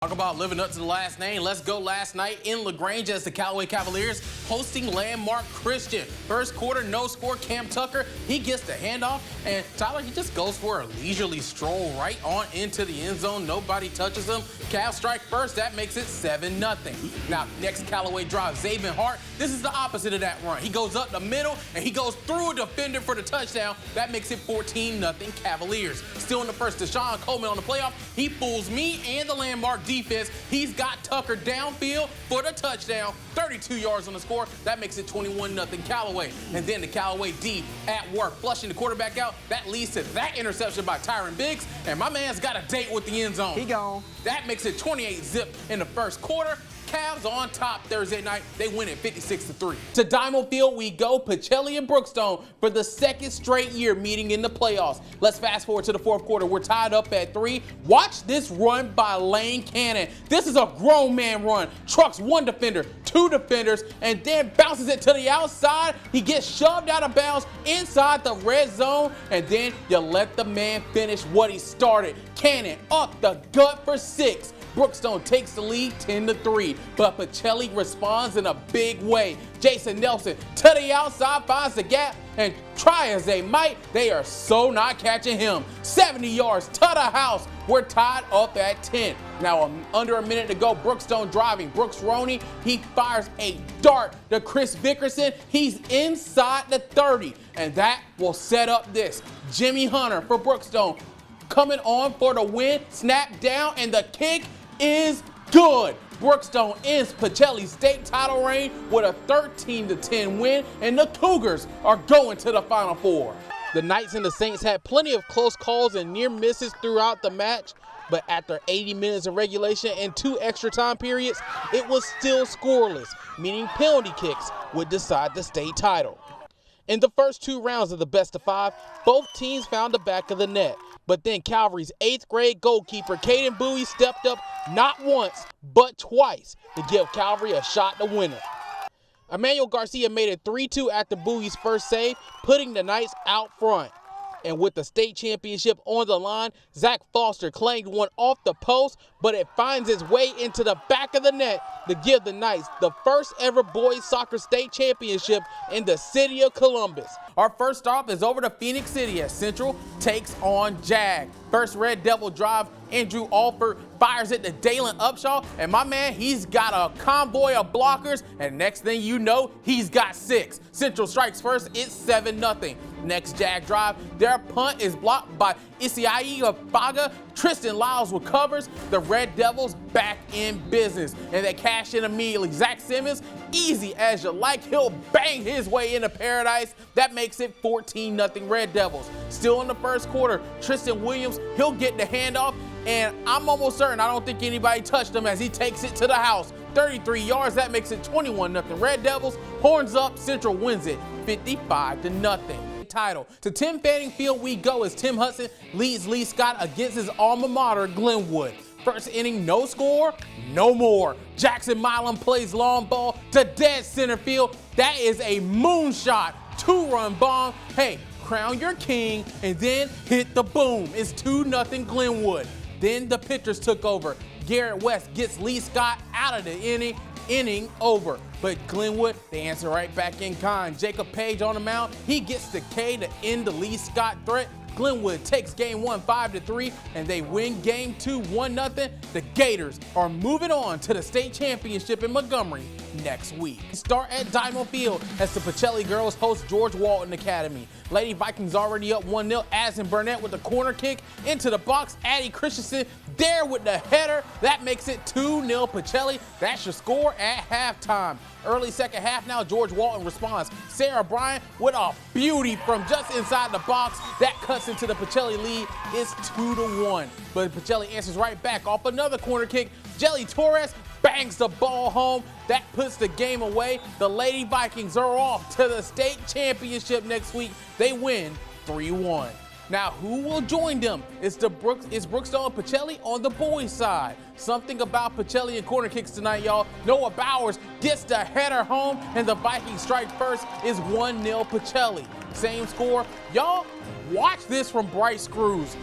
Talk about living up to the last name. Let's go last night in LaGrange as the Callaway Cavaliers hosting Landmark Christian. First quarter, no score. Cam Tucker, he gets the handoff, and Tyler, he just goes for a leisurely stroll right on into the end zone. Nobody touches him. Cavs strike first. That makes it 7-0. Now, next Callaway drive, Zaven Hart. This is the opposite of that run. He goes up the middle, and he goes through a defender for the touchdown. That makes it 14-0 Cavaliers. Still in the first, Deshaun Coleman on the playoff. He fools me and the Landmark defense. He's got Tucker downfield for the touchdown. 32 yards on the score. That makes it 21-0 Callaway. And then the Callaway D at work, flushing the quarterback out. That leads to that interception by Tyron Biggs. And my man's got a date with the end zone. He gone. That makes it 28-0 in the first quarter. Cavs on top Thursday night. They win it 56-3. To Diamond Field we go. Pacelli and Brookstone for the second straight year meeting in the playoffs. Let's fast forward to the fourth quarter. We're tied up at 3. Watch this run by Lane Cannon. This is a grown man run. Trucks one defender, two defenders, and then bounces it to the outside. He gets shoved out of bounds inside the red zone, and then you let the man finish what he started. Cannon up the gut for 6. Brookstone takes the lead 10-3, but Pacelli responds in a big way. Jason Nelson to the outside finds the gap, and try as they might, they are so not catching him. 70 yards to the house. We're tied up at 10. Now, under a minute to go, Brookstone driving. Brooks Roney, he fires a dart to Chris Vickerson. He's inside the 30, and that will set up this. Jimmy Hunter for Brookstone coming on for the win. Snap down, and the kick is good. Brookstone ends Pacelli's state title reign with a 13-10 win, and the Cougars are going to the Final Four. The Knights and the Saints had plenty of close calls and near misses throughout the match, but after 80 minutes of regulation and 2 extra time periods, it was still scoreless, meaning penalty kicks would decide the state title. In the first 2 rounds of the best-of-5, both teams found the back of the net. But then Calvary's 8th grade goalkeeper, Caden Bowie, stepped up not once, but twice to give Calvary a shot to win it. Emmanuel Garcia made it 3-2 after Bowie's first save, putting the Knights out front. And with the state championship on the line, Zach Foster claimed one off the post, but it finds its way into the back of the net to give the Knights the first ever boys soccer state championship in the city of Columbus. Our first stop is over to Phoenix City as Central takes on Jag. First Red Devil drive, Andrew Alford fires it to Dalen Upshaw, and my man, he's got a convoy of blockers, and next thing you know, he's got 6. Central strikes first, it's 7-0. Next Jag drive, their punt is blocked by Isiai Afaga. Tristan Lyles recovers. The Red Devils back in business, and they cash in immediately. Zach Simmons, easy as you like, he'll bang his way into paradise. That makes it 14-0 Red Devils. Still in the first quarter, Tristan Williams, he'll get the handoff, and I'm almost certain I don't think anybody touched him as he takes it to the house. 33 yards, that makes it 21-0 Red Devils. Horns up, Central wins it 55-0. Title. To Tim Fanning Field we go as Tim Hudson leads Lee Scott against his alma mater, Glenwood. First inning, no score, no more. Jackson Milam plays long ball to dead center field. That is a moonshot, 2-run bomb. Hey, crown your king and then hit the boom. It's 2-0 Glenwood. Then the pitchers took over. Garrett West gets Lee Scott out of the inning over. But Glenwood, they answer right back in kind. Jacob Page on the mound, he gets the K to end the Lee Scott threat. Glenwood takes game 1 5-3, and they win game 2 1-0. The Gators are moving on to the state championship in Montgomery next week. Start at Diamond Field as the Pacelli girls host George Walton Academy. Lady Vikings already up 1-0. Addison Burnett with the corner kick into the box. Addie Christensen there with the header. That makes it 2-0 Pacelli. That's your score at halftime. Early second half now, George Walton responds. Sarah Bryant with a beauty from just inside the box. That cuts into the Pacelli lead. It's 2-1. But Pacelli answers right back off another corner kick. Jelly Torres bangs the ball home. That puts the game away. The Lady Vikings are off to the state championship next week. They win 3-1. Now, who will join them? It's Brookstone and Pacelli on the boys' side. Something about Pacelli and corner kicks tonight, y'all. Noah Bowers gets the header home, and the Vikings strike first is 1-0 Pacelli. Same score. Y'all, watch this from Bryce Screws.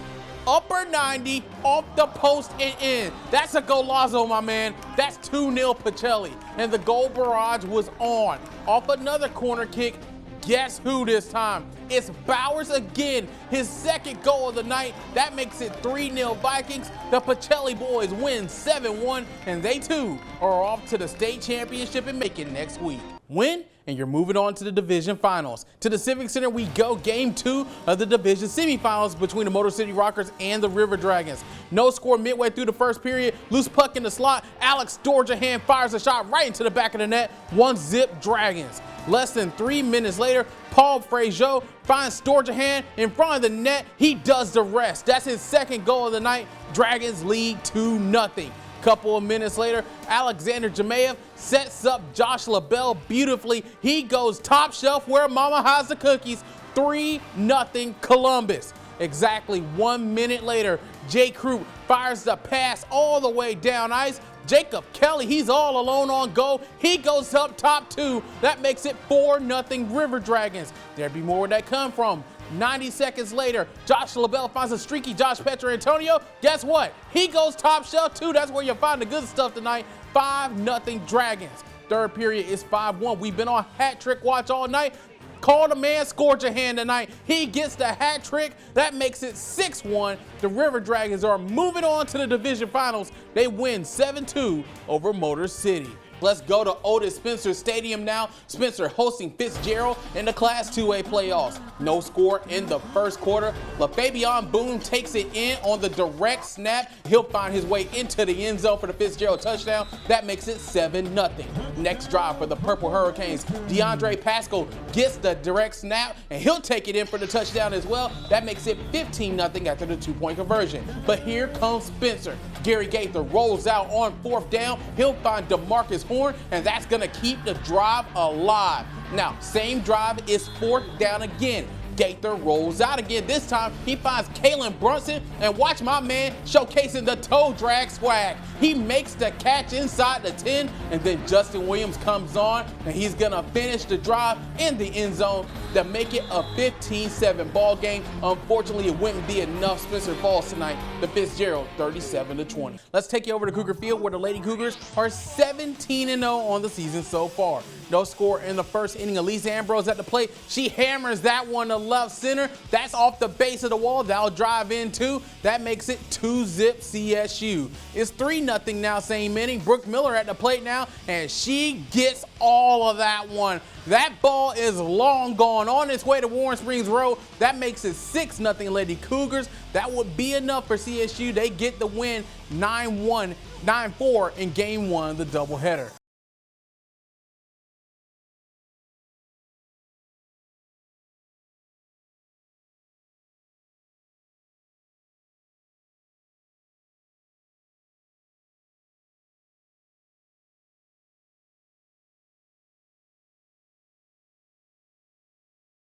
upper 90 off the post and in. That's a golazo, my man. That's 2-0 Pacelli. And the goal barrage was on. Off another corner kick, guess who this time? It's Bowers again, his second goal of the night. That makes it 3-0 Vikings. The Pacelli boys win 7-1, and they too are off to the state championship in Macon next week. Win, and you're moving on to the division finals. To the Civic Center we go, game 2 of the division semifinals between the Motor City Rockers and the River Dragons. No score midway through the first period. Loose puck in the slot. Alex Storjahan fires a shot right into the back of the net. 1-0 Dragons. Less than 3 minutes later, Paul Frazier finds Storjahan in front of the net. He does the rest. That's his second goal of the night. Dragons lead 2-0. Couple of minutes later, Alexander Jemayev sets up Josh LaBelle beautifully. He goes top shelf where mama hides the cookies. 3-0 Columbus. Exactly 1 minute later, Jay Kroop fires the pass all the way down ice. Jacob Kelly, he's all alone on goal. He goes up top too. That makes it 4-0 River Dragons. There'd be more where that come from. 90 seconds later, Josh LaBelle finds a streaky Josh Petrantonio. Guess what? He goes top shelf too. That's where you find the good stuff tonight. 5-0 Dragons. Third period is 5-1. We've been on hat trick watch all night. Call the man Storjahan tonight. He gets the hat trick. That makes it 6-1. The River Dragons are moving on to the division finals. They win 7-2 over Motor City. Let's go to Otis Spencer Stadium now. Spencer hosting Fitzgerald in the Class 2A playoffs. No score in the first quarter. LaFabian Boone takes it in on the direct snap. He'll find his way into the end zone for the Fitzgerald touchdown. That makes it 7-0. Next drive for the Purple Hurricanes. DeAndre Pascal gets the direct snap, and he'll take it in for the touchdown as well. That makes it 15-0 after the 2-point conversion. But here comes Spencer. Gary Gaither rolls out on 4th down. He'll find DeMarcus Horn, and that's going to keep the drive alive. Now, same drive is 4th down again. Gaither rolls out again. This time, he finds Kalen Brunson, and watch my man showcasing the toe drag swag. He makes the catch inside the 10, and then Justin Williams comes on, and he's going to finish the drive in the end zone to make it a 15-7 ball game. Unfortunately, it wouldn't be enough. Spencer falls tonight. The Fitzgerald 37-20. Let's take you over to Cougar Field, where the Lady Cougars are 17-0 on the season so far. No score in the first inning. Elise Ambrose at the plate. She hammers that one to left center. That's off the base of the wall. That'll drive in too. That makes it 2-0 CSU. It's 3-0 now, same inning. Brooke Miller at the plate now, and she gets all of that one. That ball is long gone on its way to Warren Springs Road. That makes it 6-0 Lady Cougars. That would be enough for CSU. They get the win 9-1, 9-4 in game 1 of the doubleheader.